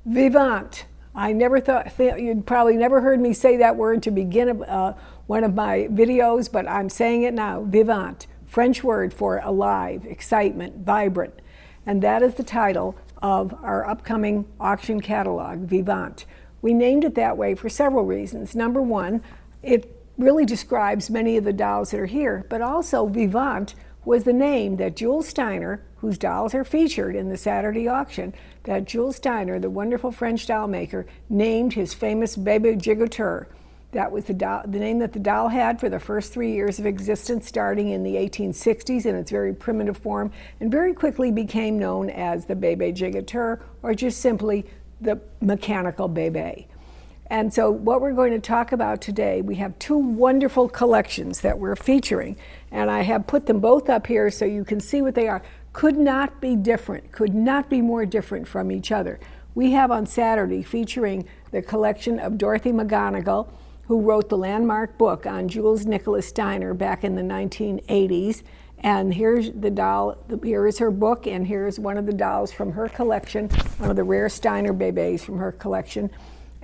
Vivant. I never thought, you'd probably never heard me say that word to begin one of my videos, but I'm saying it now. Vivant, French word for alive, excitement, vibrant. And that is the title of our upcoming auction catalog, Vivant. We named it that way for several reasons. Number one, it really describes many of the dolls that are here, but also Vivant was the name that Jules Steiner, whose dolls are featured in the Saturday auction, that Jules Steiner, the wonderful French doll maker, named his famous bébé jigoteur. That was the name that the doll had for the first 3 years of existence, starting in the 1860s in its very primitive form, and very quickly became known as the bébé jigoteur, or just simply the mechanical bébé. And so what we're going to talk about today, we have two wonderful collections that we're featuring, and I have put them both up here so you can see what they are. Could not be different, could not be more different from each other. We have on Saturday featuring the collection of Dorothy McGonagle, who wrote the landmark book on Jules Steiner back in the 1980s. And here's the doll, here is her book, and here's one of the dolls from her collection, one of the rare Steiner bébés from her collection.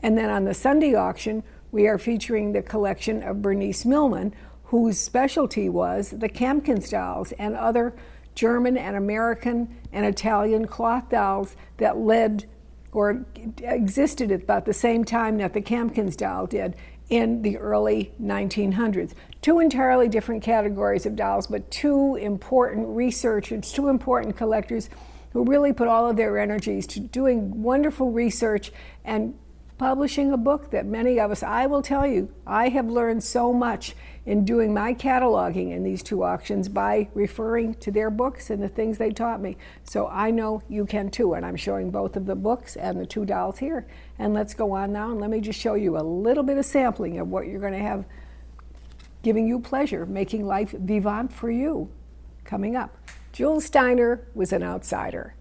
And then on the Sunday auction, we are featuring the collection of Bernice Millman, whose specialty was the Campkins dolls and other German and American and Italian cloth dolls that led or existed at about the same time that the Campkins doll did in the early 1900s. Two entirely different categories of dolls, but two important researchers, two important collectors who really put all of their energies to doing wonderful research and publishing a book that many of us, I will tell you, I have learned so much in doing my cataloging in these two auctions by referring to their books and the things they taught me. So I know you can too, and I'm showing both of the books and the two dolls here. And let's go on now, and let me just show you a little bit of sampling of what you're going to have giving you pleasure, making life vivant for you. Coming up, Jules Steiner was an outsider.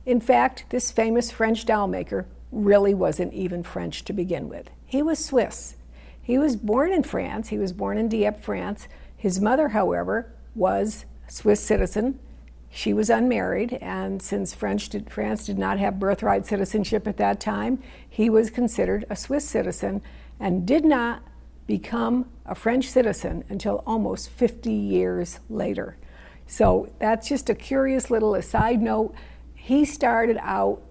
In fact, this famous French doll maker really wasn't even French to begin with. He was Swiss. He was born in France. He was born in Dieppe, France. His mother, however, was a Swiss citizen. She was unmarried, and since France did not have birthright citizenship at that time, he was considered a Swiss citizen and did not become a French citizen until almost 50 years later. So that's just a curious little aside note. He started out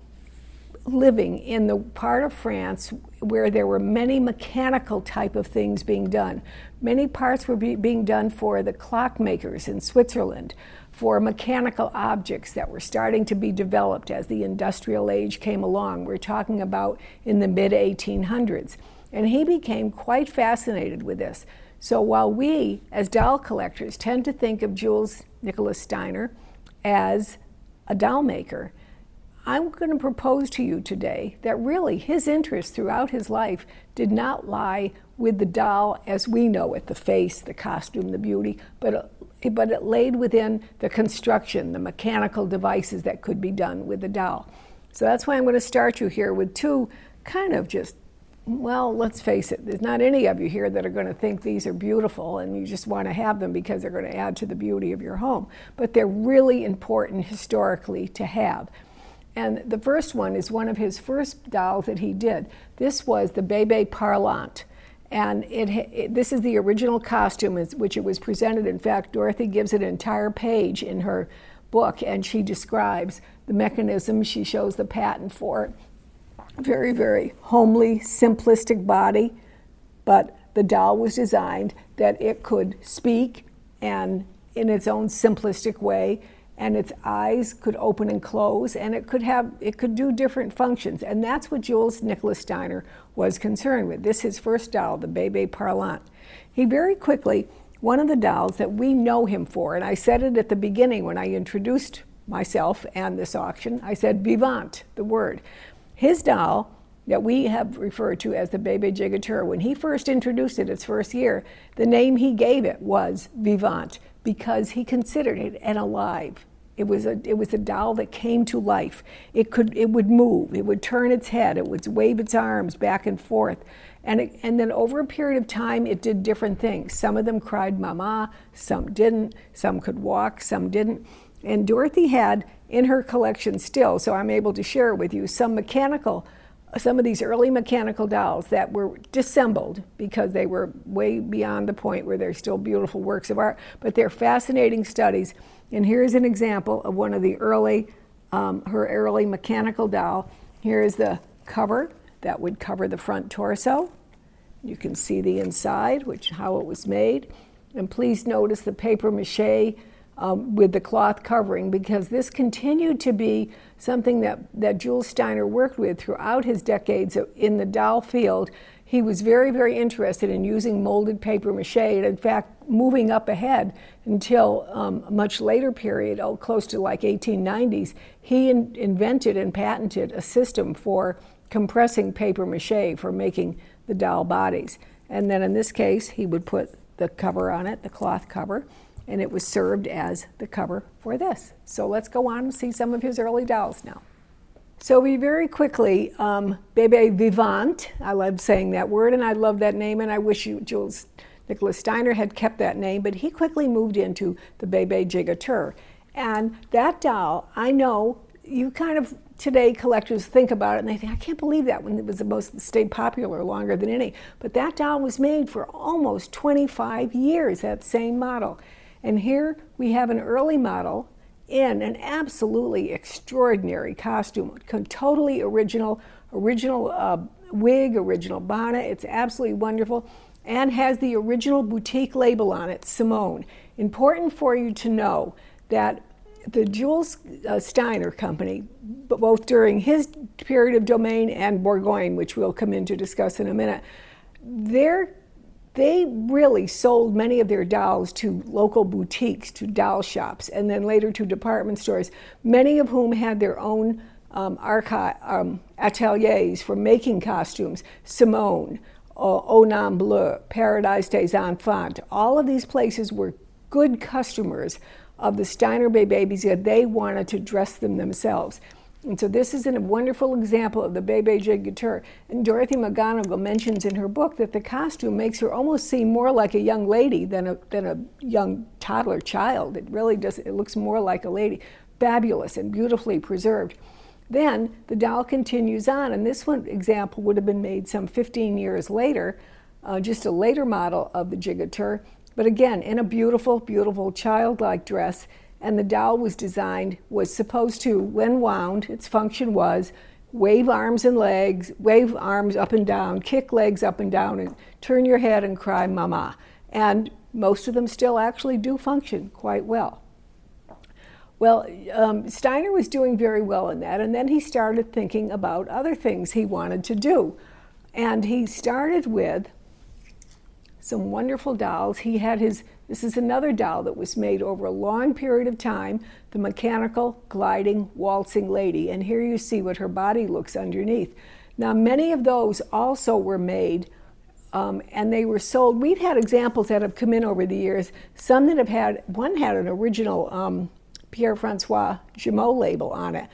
living in the part of France where there were many mechanical type of things being done. Many parts were being done for the clockmakers in Switzerland, for mechanical objects that were starting to be developed as the industrial age came along. We're talking about in the mid-1800s. And he became quite fascinated with this. So while we, as doll collectors, tend to think of Jules Steiner as a doll maker, I'm going to propose to you today that really his interest throughout his life did not lie with the doll as we know it, the face, the costume, the beauty, but it laid within the construction, the mechanical devices that could be done with the doll. So that's why I'm going to start you here with two kind of just, well, let's face it, there's not any of you here that are going to think these are beautiful and you just want to have them because they're going to add to the beauty of your home. But they're really important historically to have. And the first one is one of his first dolls that he did. This was the Bébé Parlant. And this is the original costume which it was presented. In fact, Dorothy gives it an entire page in her book, and she describes the mechanism. She shows the patent for it. Very, very homely, simplistic body, but the doll was designed that it could speak and in its own simplistic way, and its eyes could open and close, and it could do different functions. And that's what Jules Steiner was concerned with. This is his first doll, the Bébé Parlant. He very quickly, one of the dolls that we know him for, and I said it at the beginning when I introduced myself and this auction, I said Vivant, the word. His doll that we have referred to as the Bébé jigoteur, when he first introduced it its first year, the name he gave it was Vivant, because he considered it an alive. It was a doll that came to life. It would move, it would turn its head, it would wave its arms back and forth. And then over a period of time, it did different things. Some of them cried mama, some didn't, some could walk, some didn't. And Dorothy had in her collection still, so I'm able to share it with you, some mechanical some of these early mechanical dolls that were disassembled because they were way beyond the point where they're still beautiful works of art, but they're fascinating studies. And here's an example of one of the early, her early mechanical doll. Here is the cover that would cover the front torso. You can see the inside, how it was made. And please notice the paper mache with the cloth covering, because this continued to be something that Jules Steiner worked with throughout his decades in the doll field. He was very, very interested in using molded paper mache, and in fact, moving up ahead until a much later period, close to like 1890s, he invented and patented a system for compressing paper mache for making the doll bodies. And then in this case, he would put the cover on it, the cloth cover, and it was served as the cover for this. So let's go on and see some of his early dolls now. So we very quickly, Bébé Vivant, I love saying that word and I love that name, and I wish Jules Nicholas Steiner had kept that name, but he quickly moved into the Bébé jigoteur. And that doll, I know you kind of, today collectors think about it and they think, I can't believe that when it was stayed popular longer than any. But that doll was made for almost 25 years, that same model. And here we have an early model in an absolutely extraordinary costume, totally original wig, original bonnet. It's absolutely wonderful, and has the original boutique label on it, Simone. Important for you to know that the Jules Steiner company, both during his period of domain and Bourgoine, which we'll come in to discuss in a minute, they really sold many of their dolls to local boutiques, to doll shops, and then later to department stores, many of whom had their own ateliers for making costumes. Simone, Au Nom Bleu, Paradise des Enfants, all of these places were good customers of the Steiner babies that they wanted to dress them themselves. And so this is a wonderful example of the Bébé jigoteur. And Dorothy McGonagle mentions in her book that the costume makes her almost seem more like a young lady than a young toddler child. It really does, it looks more like a lady. Fabulous and beautifully preserved. Then the doll continues on, and this one example would have been made some 15 years later, just a later model of the jigoteur, but again, in a beautiful, beautiful childlike dress. And the doll was supposed to, when wound, its function was wave arms and legs, wave arms up and down, kick legs up and down, and turn your head and cry mama. And most of them still actually do function quite well. Well, Steiner was doing very well in that, and then he started thinking about other things he wanted to do. And he started with some wonderful dolls. This is another doll that was made over a long period of time, the mechanical, gliding, waltzing lady. And here you see what her body looks underneath. Now, many of those also were made, and they were sold. We've had examples that have come in over the years, some that one had an original Pierre-Francois Gimot label on it,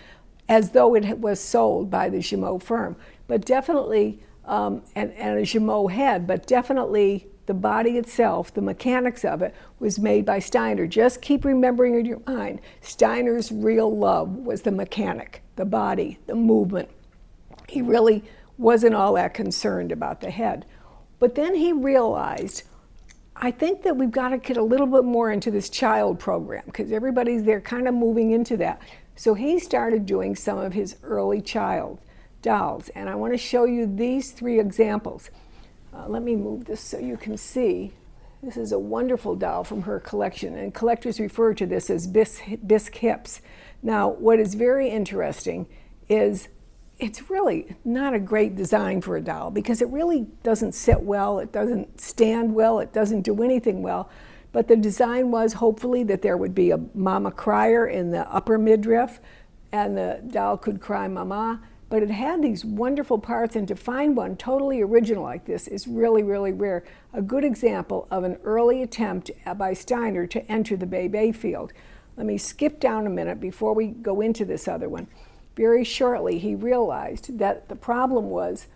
as though it was sold by the Gimot firm. But definitely, and a Gimot head, but definitely the body itself, the mechanics of it, was made by Steiner. Just keep remembering in your mind, Steiner's real love was the mechanic, the body, the movement. He really wasn't all that concerned about the head. But then he realized, I think that we've got to get a little bit more into this child program, because they're kind of moving into that. So he started doing some of his early child dolls, and I want to show you these three examples. Let me move this so you can see. This is a wonderful doll from her collection, and collectors refer to this as bisque hips. Now, what is very interesting is it's really not a great design for a doll, because it really doesn't sit well, it doesn't stand well, it doesn't do anything well. But the design was hopefully that there would be a mama crier in the upper midriff, and the doll could cry mama. But it had these wonderful parts, and to find one totally original like this is really, really rare. A good example of an early attempt by Steiner to enter the Bébé field. Let me skip down a minute before we go into this other one. Very shortly, he realized that the problem was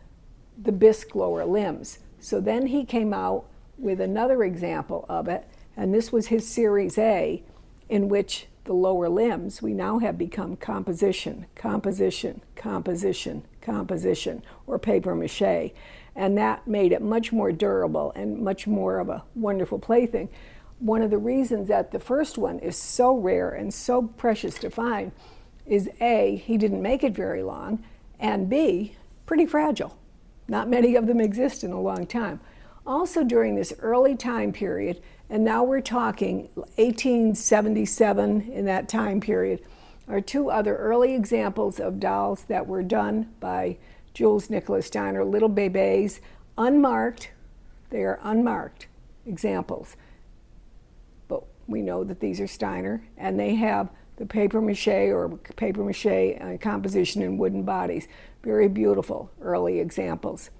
the bisque lower limbs. So then he came out with another example of it, and this was his Series A, in which the lower limbs, we now have become composition, composition, composition, composition or paper mache. And that made it much more durable and much more of a wonderful plaything. One of the reasons that the first one is so rare and so precious to find is A, he didn't make it very long, and B, pretty fragile. Not many of them exist in a long time. Also during this early time period, and now we're talking 1877 in that time period, are two other early examples of dolls that were done by Jules Steiner, little bébés, unmarked. They are unmarked examples. But we know that these are Steiner, and they have the paper mache composition in wooden bodies. Very beautiful early examples.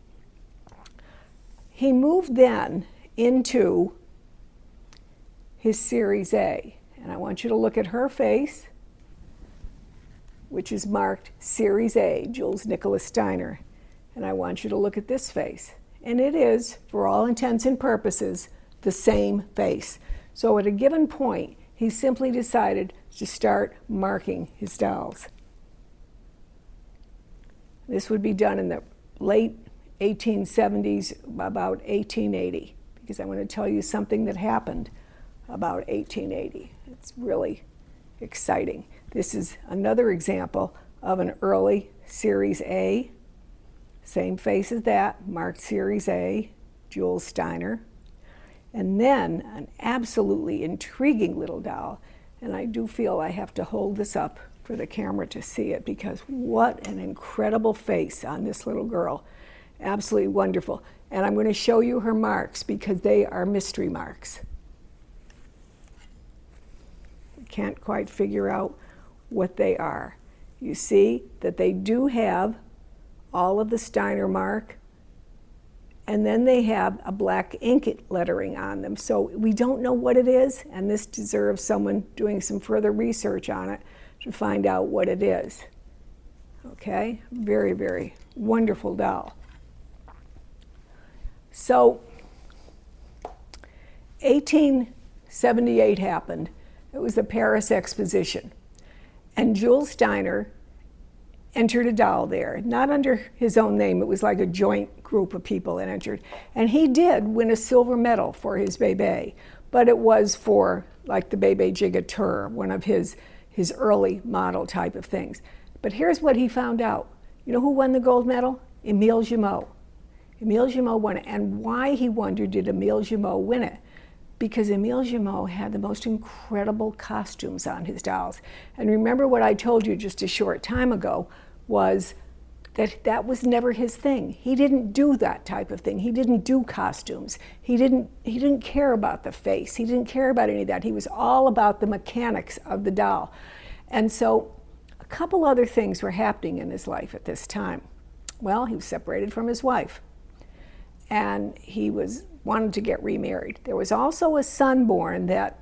He moved then into his Series A, and I want you to look at her face, which is marked Series A, Jules Steiner. And I want you to look at this face. And it is, for all intents and purposes, the same face. So at a given point, he simply decided to start marking his dolls. This would be done in the late 1870s, about 1880, because I want to tell you something that happened about 1880. It's really exciting. This is another example of an early Series A, same face as that, marked Series A, Jules Steiner. And then an absolutely intriguing little doll, and I do feel I have to hold this up for the camera to see it, because what an incredible face on this little girl. Absolutely wonderful. And I'm going to show you her marks because they are mystery marks. Can't quite figure out what they are. You see that they do have all of the Steiner mark, and then they have a black ink lettering on them. So we don't know what it is, and this deserves someone doing some further research on it to find out what it is. Okay, very, very wonderful doll. So 1878 happened. It was the Paris Exposition. And Jules Steiner entered a doll there, not under his own name. It was like a joint group of people that entered. And he did win a silver medal for his bébé, but it was for like the bébé jigoteur, one of his early model type of things. But here's what he found out. You know who won the gold medal? Émile Jumeau. Émile Jumeau won it. And why, he wondered, did Émile Jumeau win it? Because Émile Jumeau had the most incredible costumes on his dolls. And remember what I told you just a short time ago was that that was never his thing. He didn't do that type of thing. He didn't do costumes. He didn't care about the face. He didn't care about any of that. He was all about the mechanics of the doll. And so a couple other things were happening in his life at this time. Well, he was separated from his wife, and he wanted to get remarried. There was also a son born that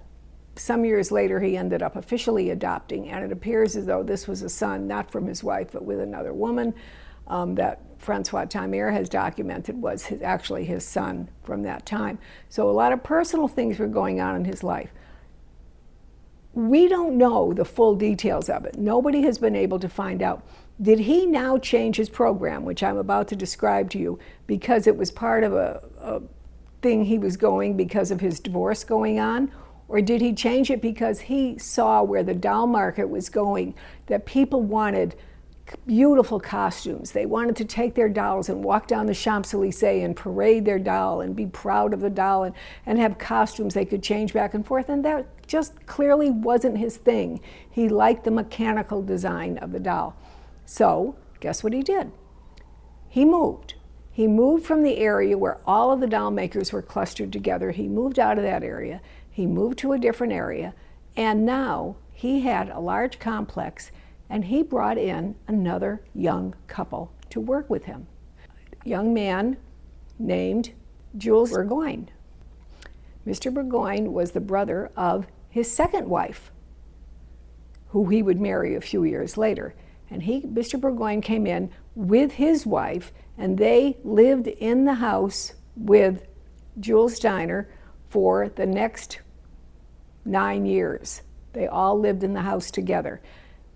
some years later he ended up officially adopting, and it appears as though this was a son not from his wife but with another woman that Francois Tamer has documented was actually his son from that time. So a lot of personal things were going on in his life. We don't know the full details of it. Nobody has been able to find out. Did he now change his program, which I'm about to describe to you, because it was part of a thing he was going because of his divorce going on? Or did he change it because he saw where the doll market was going, that people wanted beautiful costumes? They wanted to take their dolls and walk down the Champs-Élysées and parade their doll and be proud of the doll and have costumes they could change back and forth. And that just clearly wasn't his thing. He liked the mechanical design of the doll. So guess what he did? He moved. He moved from the area where all of the doll makers were clustered together. He moved out of that area. He moved to a different area. And now he had a large complex, and he brought in another young couple to work with him. A young man named Jules Bourgoine. Mr. Bourgoine was the brother of his second wife, who he would marry a few years later. And Mr. Bourgoine came in with his wife, and they lived in the house with Jules Steiner for the next 9 years. They all lived in the house together.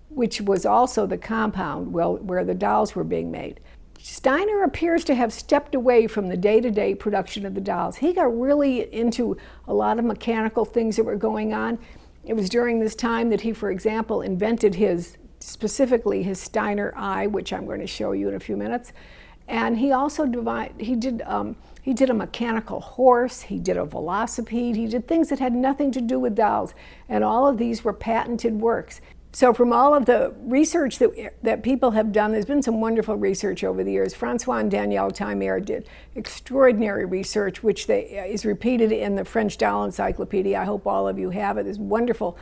which was also the compound where the dolls were being made. Steiner appears to have stepped away from the day-to-day production of the dolls. He got really into a lot of mechanical things that were going on. It was during this time that he, for example, invented specifically his Steiner eye, which I'm going to show you in a few minutes. And he also did a mechanical horse, he did a velocipede, he did things that had nothing to do with dolls. And all of these were patented works. So from all of the research that people have done, there's been some wonderful research over the years. Francois and Danielle Timer did extraordinary research, which is repeated in the French Doll Encyclopedia. I hope all of you have it. There's wonderful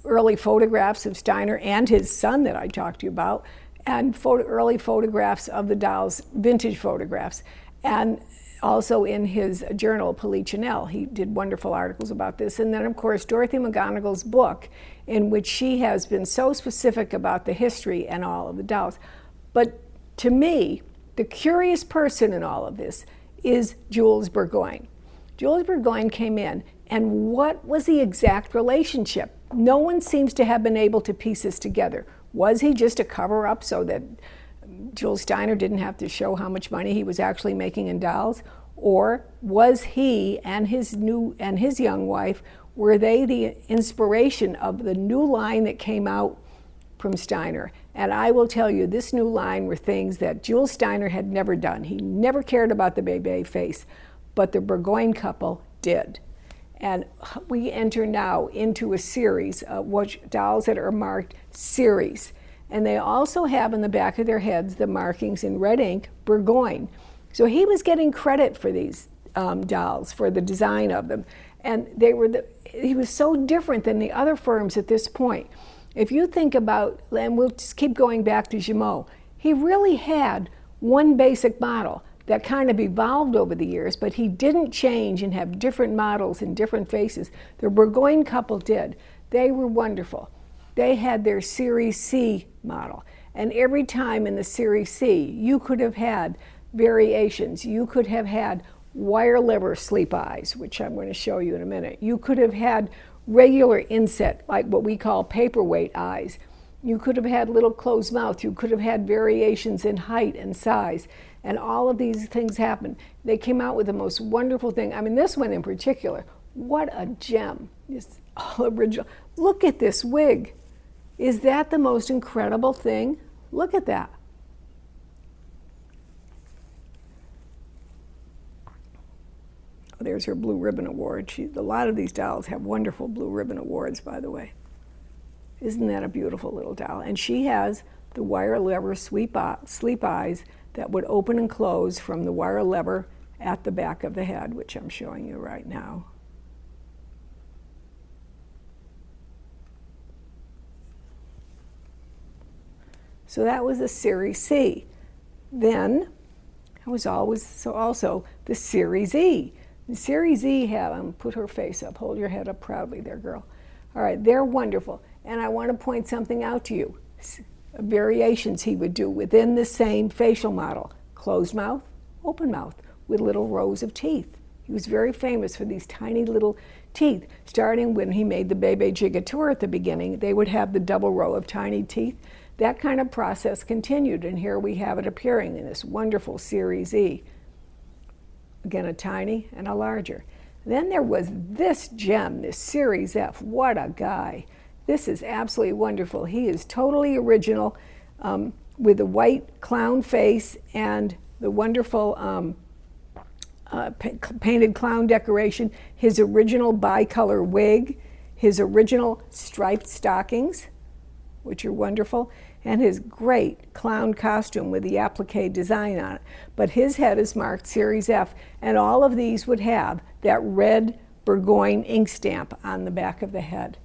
early photographs of Steiner and his son that I talked to you about, and early photographs of the dolls, vintage photographs. And also in his journal, Polichinelle, he did wonderful articles about this. And then, of course, Dorothy McGonagle's book, in which she has been so specific about the history and all of the dolls. But to me, the curious person in all of this is Jules Bourgoine. Jules Bourgoine came in, and what was the exact relationship? No one seems to have been able to piece this together. Was he just a cover-up so that Jules Steiner didn't have to show how much money he was actually making in dolls? Or was he and his young wife, were they the inspiration of the new line that came out from Steiner? And I will tell you, this new line were things that Jules Steiner had never done. He never cared about the bébé face, but the Bourgoine couple did. And we enter now into a series of dolls that are marked series. And they also have in the back of their heads the markings in red ink, Bourgoine. So he was getting credit for these dolls, for the design of them. And he was so different than the other firms at this point. If you think about, and we'll just keep going back to Jumeau, he really had one basic model that kind of evolved over the years, but he didn't change and have different models and different faces. The Bourgoine couple did. They were wonderful. They had their Series C model. And every time in the Series C, you could have had variations. You could have had wire lever sleep eyes, which I'm going to show you in a minute. You could have had regular inset, like what we call paperweight eyes. You could have had little closed mouth. You could have had variations in height and size. And all of these things happened. They came out with the most wonderful thing. I mean, this one in particular, what a gem. It's all original. Look at this wig. Is that the most incredible thing? Look at that. Oh, there's her Blue Ribbon Award. A lot of these dolls have wonderful Blue Ribbon Awards, by the way. Isn't that a beautiful little doll? And she has the wire lever sleep eyes that would open and close from the wire lever at the back of the head, which I'm showing you right now. So that was the Series C. Then it was also the Series E. The Series E put her face up, hold your head up proudly there, girl. All right, they're wonderful. And I want to point something out to you. Variations he would do within the same facial model. Closed mouth, open mouth, with little rows of teeth. He was very famous for these tiny little teeth. Starting when he made the bébé jigoteur at the beginning, they would have the double row of tiny teeth. That kind of process continued, and here we have it appearing in this wonderful Series E. Again, a tiny and a larger. Then there was this gem, this Series F. What a guy. This is absolutely wonderful. He is totally original with the white clown face and the wonderful painted clown decoration, his original bicolor wig, his original striped stockings, which are wonderful, and his great clown costume with the applique design on it. But his head is marked Series F, and all of these would have that red Bourgogne ink stamp on the back of the head.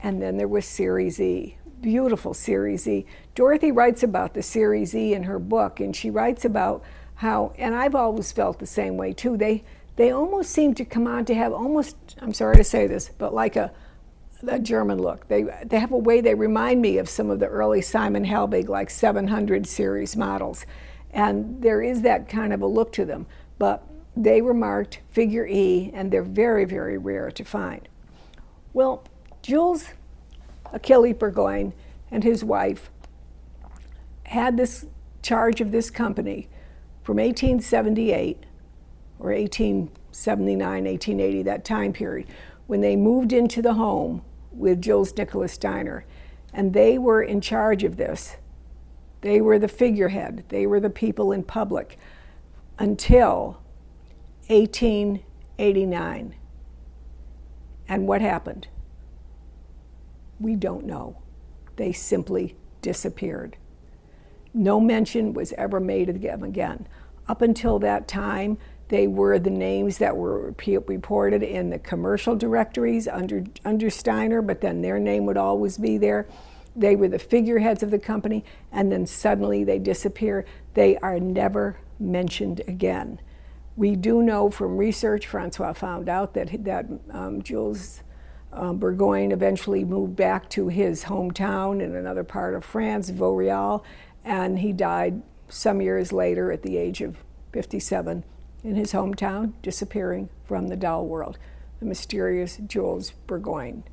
And then there was Series E, beautiful Series E. Dorothy writes about the Series E in her book, and she writes about how, and I've always felt the same way too, they almost seem to come on to have almost, I'm sorry to say this, but like a German look. They have a way, they remind me of some of the early Simon Helbig, like 700 series models. And there is that kind of a look to them. But they were marked figure E, and they're very, very rare to find. Well, Jules Achille Bourgoine and his wife had this charge of this company from 1878 or 1879, 1880, that time period, when they moved into the home with Jules Steiner. And they were in charge of this. They were the figurehead. They were the people in public until 1889. And what happened? We don't know. They simply disappeared. No mention was ever made of them again. Up until that time, they were the names that were reported in the commercial directories under Steiner, but then their name would always be there. They were the figureheads of the company, and then suddenly they disappear. They are never mentioned again. We do know from research, Francois found out that Jules Bourgoine eventually moved back to his hometown in another part of France, Vaureal, and he died some years later at the age of 57 in his hometown, disappearing from the doll world, the mysterious Jules Bourgoine.